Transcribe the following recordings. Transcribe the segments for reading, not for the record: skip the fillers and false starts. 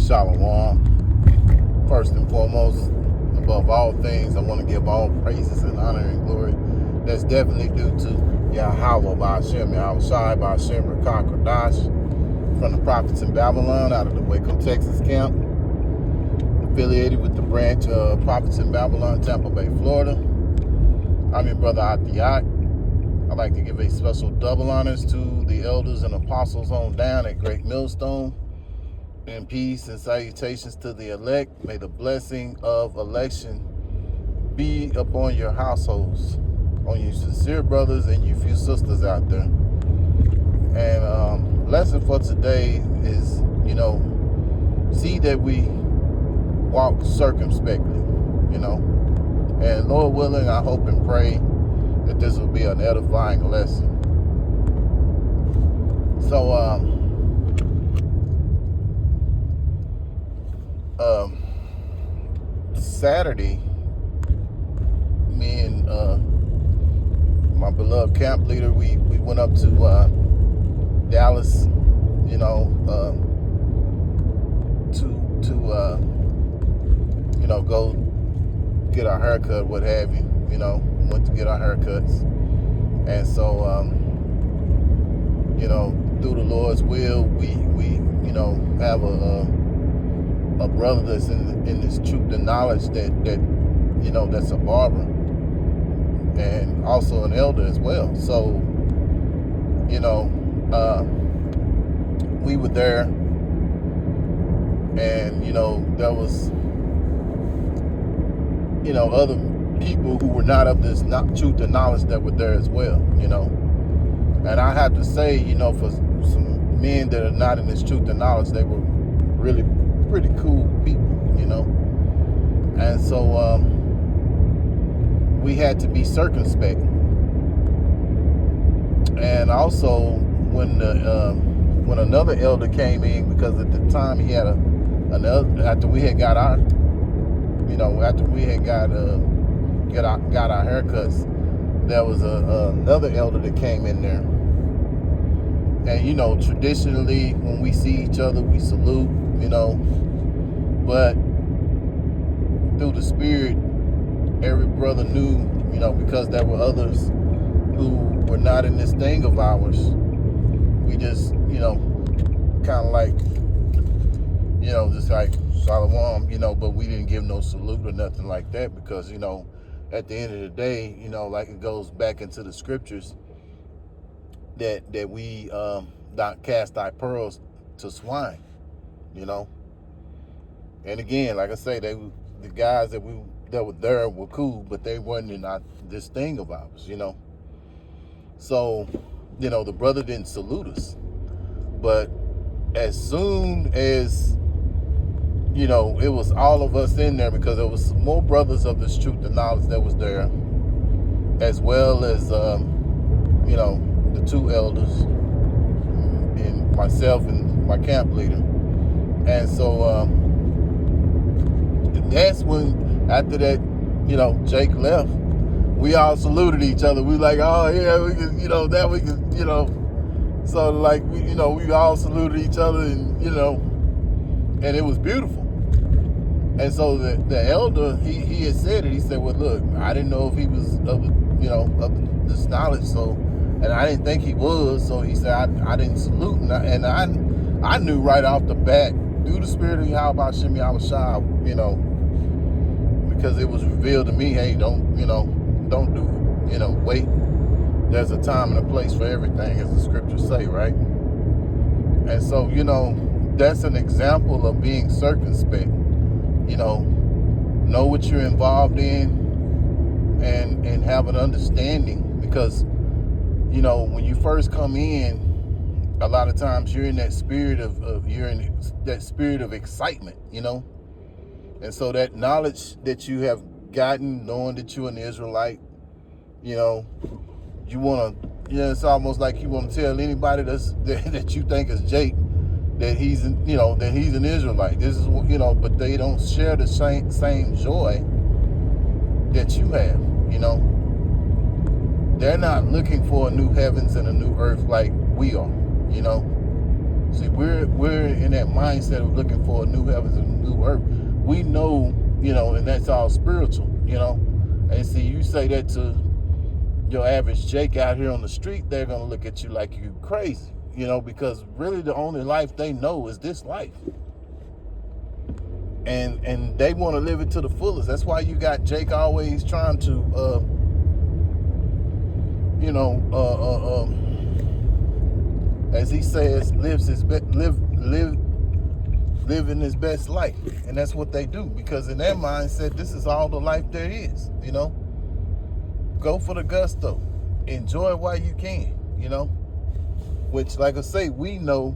Shalom. First and foremost, above all things, I want to give all praises and honor and glory that's definitely due to Yahweh by Hashem, Yahushai by Hashem, Rakah Kodash, from the prophets in Babylon out of the Waco, Texas camp, affiliated with the branch of prophets in Babylon, Tampa Bay, Florida. I'm your brother Atiyat. I'd like to give a special double honors to the elders and apostles on down at Great Millstone. And peace and salutations to the elect. May the blessing of election be upon your households, on you sincere brothers and you few sisters out there. And lesson for today is, see that we walk circumspectly, And Lord willing, I hope and pray that this will be an edifying lesson. So, Saturday, me and my beloved camp leader, we went up to Dallas, to go get our haircut, what have you. Went to get our haircuts, and so through the Lord's will, we have a brother that's in this truth and knowledge that that's a barber and also an elder as well. So we were there, and there was other people who were not of this truth and knowledge that were there as well. And I have to say, for some men that are not in this truth and knowledge, they were really pretty cool people, and so we had to be circumspect. And also when another elder came in, because at the time he had after we had got our got our haircuts, there was another elder that came in there. And traditionally when we see each other we salute, but through the Spirit, every brother knew, because there were others who were not in this thing of ours. We just, kind of like, just like Shalom, but we didn't give no salute or nothing like that, because, at the end of the day, like it goes back into the scriptures that we not cast thy pearls to swine, And again, like I say, the guys that were there were cool, but they weren't in this thing of ours, So, the brother didn't salute us. But as soon as, it was all of us in there, because there was more brothers of this truth and knowledge that was there, as well as, the two elders, and myself and my camp leader. And so, that's when, after that, Jake left, we all saluted each other. We like, oh yeah, we can, that we can, so like, we all saluted each other, and, and it was beautiful. And so the elder, he had said it. He said, well, look, I didn't know if he was of this knowledge, so, and I didn't think he was, so he said, I didn't salute, and I knew right off the bat, through the Spirit of Yahweh Hashem Yahushai, because it was revealed to me, hey, don't do, wait. There's a time and a place for everything, as the scriptures say, right? And so, that's an example of being circumspect. Know what you're involved in, and have an understanding, because, when you first come in, a lot of times you're in that spirit of excitement, And so that knowledge that you have gotten, knowing that you're an Israelite, you want to, it's almost like you want to tell anybody that you think is Jake that he's an Israelite. This is, but they don't share the same joy that you have, They're not looking for a new heavens and a new earth like we are, See, we're in that mindset of looking for a new heavens and a new earth. We know, and that's all spiritual, And see, you say that to your average Jake out here on the street, they're gonna look at you like you crazy, because really the only life they know is this life. And they want to live it to the fullest. That's why you got Jake always trying to as he says, living his best life. And that's what they do, because in their mindset, this is all the life there is. Go for the gusto, enjoy it while you can. Which, like I say, we know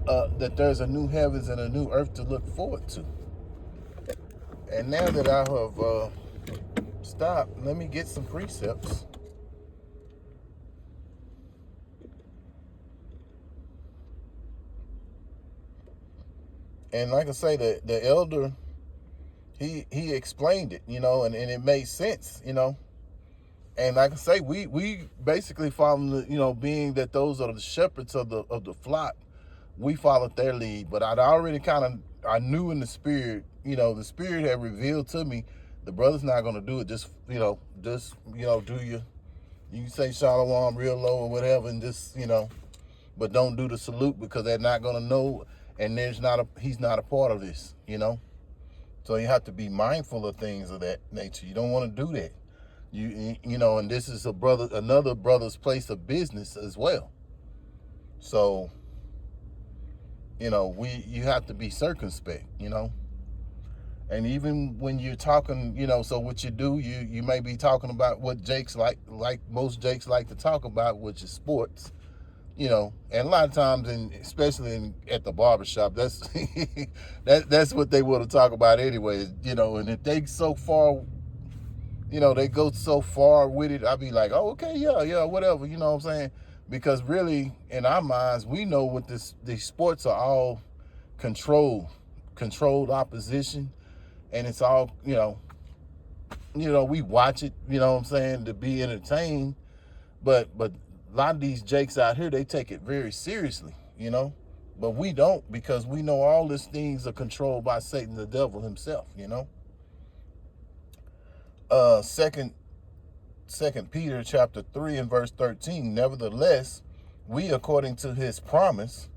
that there's a new heavens and a new earth to look forward to. And now that I have stopped, let me get some precepts. And like I say, the elder, he explained it, and it made sense, And like I say, we basically follow, being that those are the shepherds of the flock, we followed their lead. But I knew in the spirit, the spirit had revealed to me, the brother's not going to do it. Just do you can say shalom real low or whatever, and just, but don't do the salute, because they're not going to know. And he's not a part of this, So you have to be mindful of things of that nature. You don't want to do that. And this is another brother's place of business as well. So, you have to be circumspect, And even when you're talking, so what you do, you may be talking about what Jakes like most Jakes like to talk about, which is sports. And a lot of times, especially at the barbershop, that's that's what they want to talk about anyway. And if they so far, they go so far with it, I'd be like, oh, okay, yeah, whatever, you know what I'm saying? Because really, in our minds, we know what these sports are all controlled opposition, and it's all, we watch it, you know what I'm saying, to be entertained, but a lot of these Jakes out here, they take it very seriously, but we don't, because we know all these things are controlled by Satan, the devil himself, Second Peter chapter 3 and verse 13, nevertheless, we according to his promise,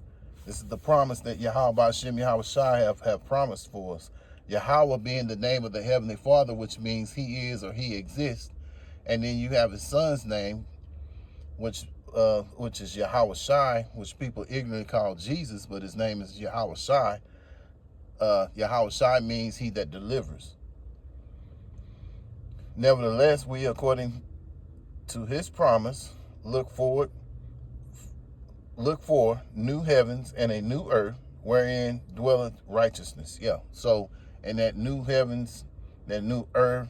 this is the promise that Yahweh Hashem Yahweh Shai have promised for us. Yahweh being the name of the Heavenly Father, which means he is or he exists. And then you have his son's name, which is Yahweh Shai, which people ignorantly call Jesus, but his name is Yahweh Shai. Yahweh Shai means he that delivers. Nevertheless, we, according to his promise, look for new heavens and a new earth, wherein dwelleth righteousness. Yeah. So, and that new heavens, that new earth,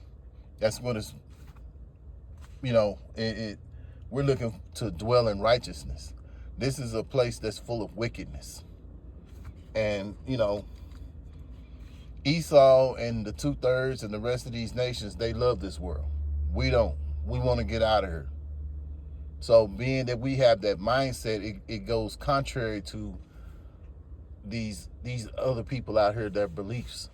that's what it's, we're looking to dwell in righteousness. This is a place that's full of wickedness. And, Esau and the 2/3 and the rest of these nations, they love this world. We don't. We want to get out of here. So being that we have that mindset, it goes contrary to these other people out here, their beliefs,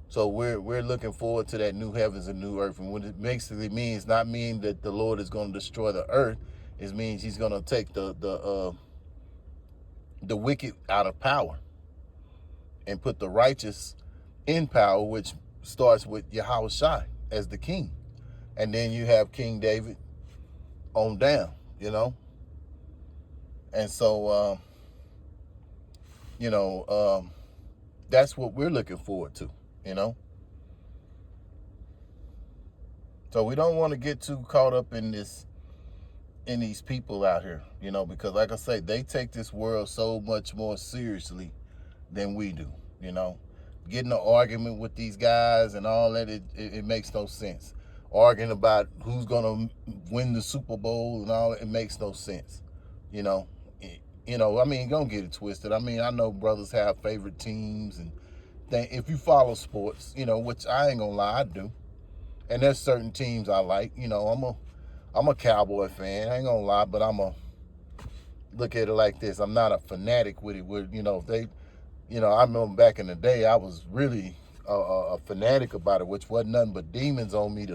So we're looking forward to that new heavens and new earth. And what it basically means, not mean that the Lord is going to destroy the earth. It means he's going to take the wicked out of power and put the righteous in power, which starts with Yahweh Shai as the king. And then you have King David on down, And so, that's what we're looking forward to, So we don't want to get too caught up in these people out here, because like I say, they take this world so much more seriously than we do, Getting an argument with these guys and all that, it makes no sense. Arguing about who's going to win the Super Bowl and all that, it makes no sense, don't get it twisted. I know brothers have favorite teams, and if you follow sports, which I ain't gonna lie, I do. And there's certain teams I like, I'm a Cowboy fan, I ain't gonna lie, but I'm look at it like this. I'm not a fanatic with it. With, if they, I remember back in the day, I was really a fanatic about it, which wasn't nothing but demons on me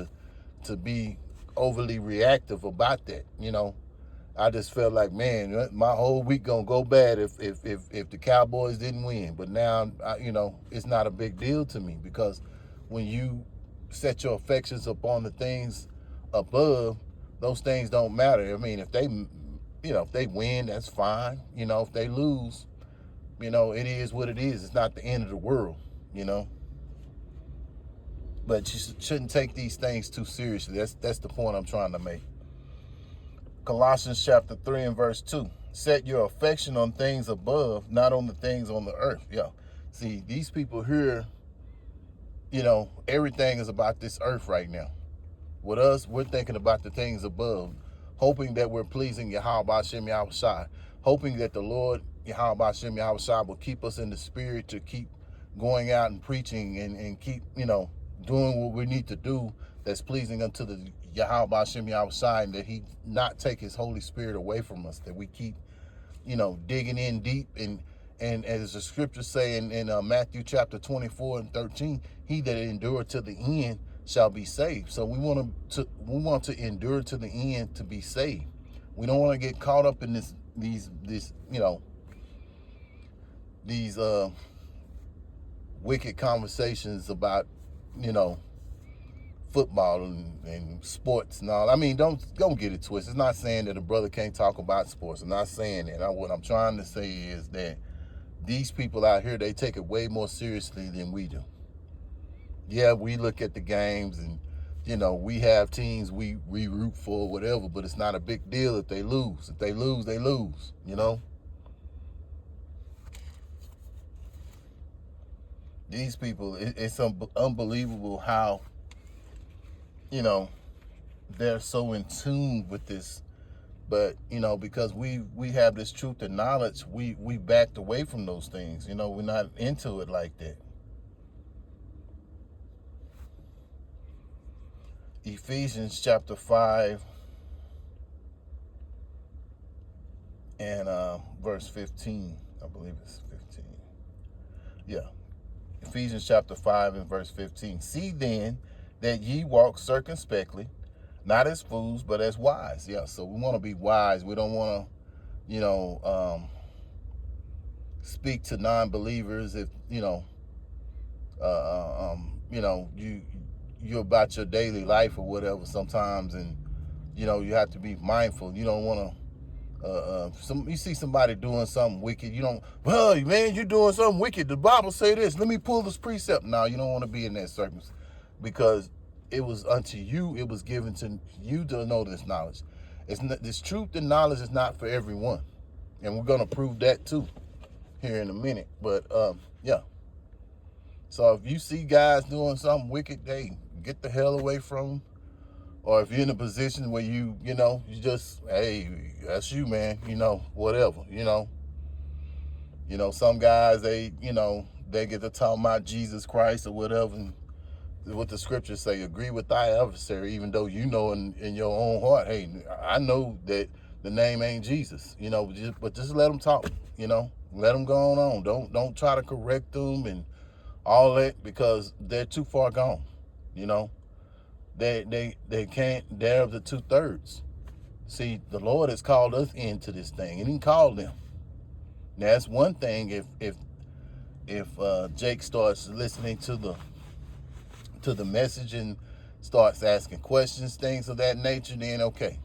to be overly reactive about that. I just felt like, man, my whole week gonna go bad if the Cowboys didn't win. But now, it's not a big deal to me, because when you set your affections upon the things above, those things don't matter. I mean, if they win, that's fine. If they lose, it is what it is. It's not the end of the world, But you shouldn't take these things too seriously. That's the point I'm trying to make. Colossians chapter 3 and verse 2. Set your affection on things above, not on the things on the earth. Yeah. See, these people here, everything is about this earth right now. With us, we're thinking about the things above, hoping that we're pleasing Yahweh Hashem Yahushai, hoping that the Lord Yahweh Hashem Yahushai will keep us in the spirit to keep going out and preaching and keep, doing what we need to do that's pleasing unto the Yahweh Hashem Yahushai, and that he not take his Holy Spirit away from us, that we keep, digging in deep. And as the scriptures say in Matthew chapter 24 and 13, he that endured to the end shall be saved. So we want to endure to the end to be saved. We don't want to get caught up in these wicked conversations about, football and sports and all. I mean, don't get it twisted. It's not saying that a brother can't talk about sports. I'm not saying that. What I'm trying to say is that these people out here, they take it way more seriously than we do. Yeah, we look at the games and, we have teams we root for, whatever, but it's not a big deal if they lose. If they lose, they lose, These people, it's unbelievable how, they're so in tune with this. But, because we have this truth and knowledge, we backed away from those things. We're not into it like that. Ephesians chapter 5 and verse 15. I believe it's 15. Yeah. Ephesians chapter 5 and verse 15. See then that ye walk circumspectly, not as fools, but as wise. Yeah, so we want to be wise. We don't want to, speak to non-believers if, you're about your daily life or whatever sometimes, and, you have to be mindful. You don't want to, you see somebody doing something wicked, well, man, you're doing something wicked. The Bible say this. Let me pull this precept. No, you don't want to be in that circumstance, because it was unto you, it was given to you to know this knowledge. This truth and knowledge is not for everyone. And we're going to prove that too here in a minute. But, yeah. So if you see guys doing something wicked, hey, get the hell away from them. Or if you're in a position where you just, hey, that's you, man, whatever, some guys, they get to talk about Jesus Christ or whatever, and what the scriptures say, agree with thy adversary, even though in your own heart, hey, I know that the name ain't Jesus, but just let them talk, let them go on. Don't try to correct them and all that, because they're too far gone, They can't, they're of the 2/3. See, the Lord has called us into this thing, and he called them. Now, that's one thing if Jake starts listening to the message and starts asking questions, things of that nature, then okay.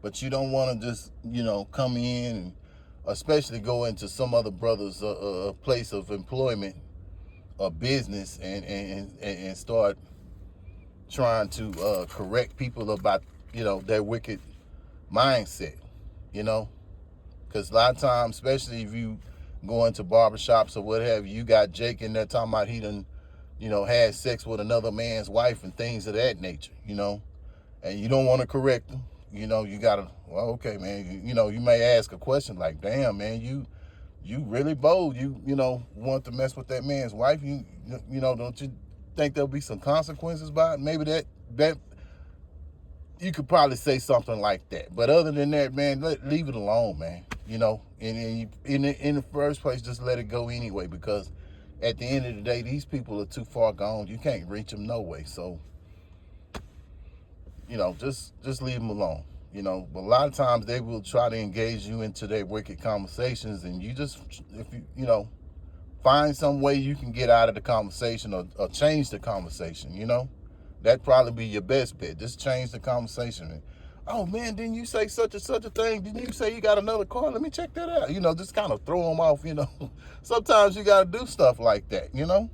But you don't want to just, come in and especially go into some other brother's place of employment or business and start trying to correct people about, their wicked mindset, because a lot of times, especially if you go into barbershops or what have you, got Jake in there talking about he done, had sex with another man's wife and things of that nature, and you don't want to correct them. You gotta, well, okay, man, you may ask a question like, damn, man, you really bold, you want to mess with that man's wife, don't you think there'll be some consequences by it? Maybe that you could probably say something like that. But other than that, man, leave it alone, man. you know, and in the first place, just let it go anyway, because at the end of the day, these people are too far gone. You can't reach them no way. So, you know, just leave them alone. You know, but a lot of times they will try to engage you into their wicked conversations, and you just, if you know, find some way you can get out of the conversation, or change the conversation, you know. That'd probably be your best bet. Just change the conversation. Oh man, didn't you say such and such a thing? Didn't you say you got another car? Let me check that out. You know, just kind of throw them off, you know. Sometimes you got to do stuff like that, you know.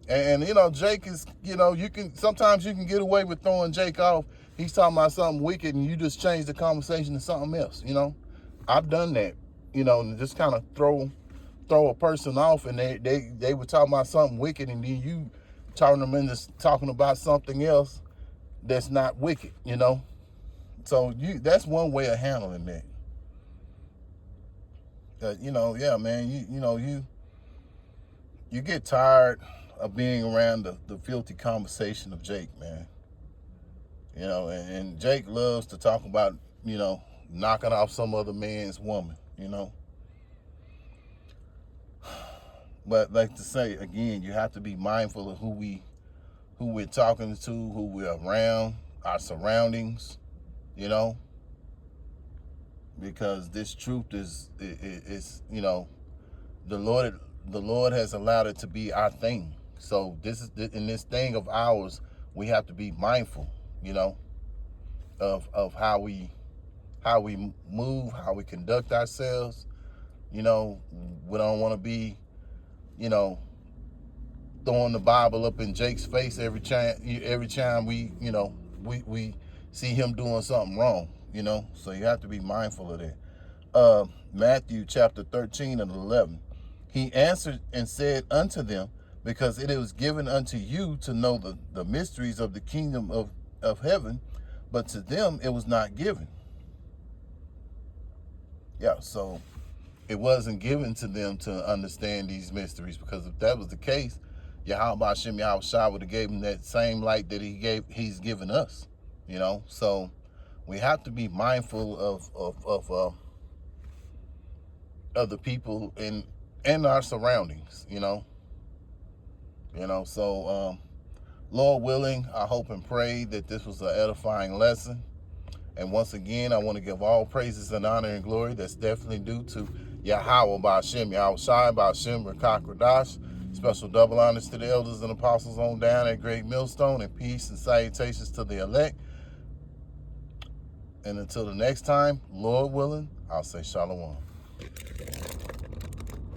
And you know, Jake is, you know, sometimes you can get away with throwing Jake off. He's talking about something wicked and you just change the conversation to something else, you know. I've done that, you know, and just kind of throw a person off, and they were talking about something wicked, and then you turn them into talking about something else that's not wicked, you know. So that's one way of handling that. You know, yeah, man, you get tired of being around the filthy conversation of Jake, man. You know, and Jake loves to talk about, you know, knocking off some other man's woman, you know. But like to say again, you have to be mindful of who we're talking to, who we're around, our surroundings, you know, because this truth is you know, the Lord has allowed it to be our thing. So this is in this thing of ours, we have to be mindful, you know, of how we move, how we conduct ourselves. You know, we don't want to be, you know, throwing the Bible up in Jake's face every time we, you know, we see him doing something wrong, you know. So you have to be mindful of that. Matthew chapter 13 and 11. He answered and said unto them, because it was given unto you to know the mysteries of the kingdom of heaven, but to them it was not given. Yeah, so it wasn't given to them to understand these mysteries, because if that was the case, Yahweh Shem Yahushua would have gave him that same light that he's given us, you know. So we have to be mindful of the people in our surroundings, you know. So Lord willing, I hope and pray that this was an edifying lesson. And once again, I want to give all praises and honor and glory that's definitely due to Yahweh Ba'Shem, Yahushai Ba'Shem, Rakak Radash. Special double honors to the elders and apostles on down at Great Millstone, and peace and salutations to the elect. And until the next time, Lord willing, I'll say shalom.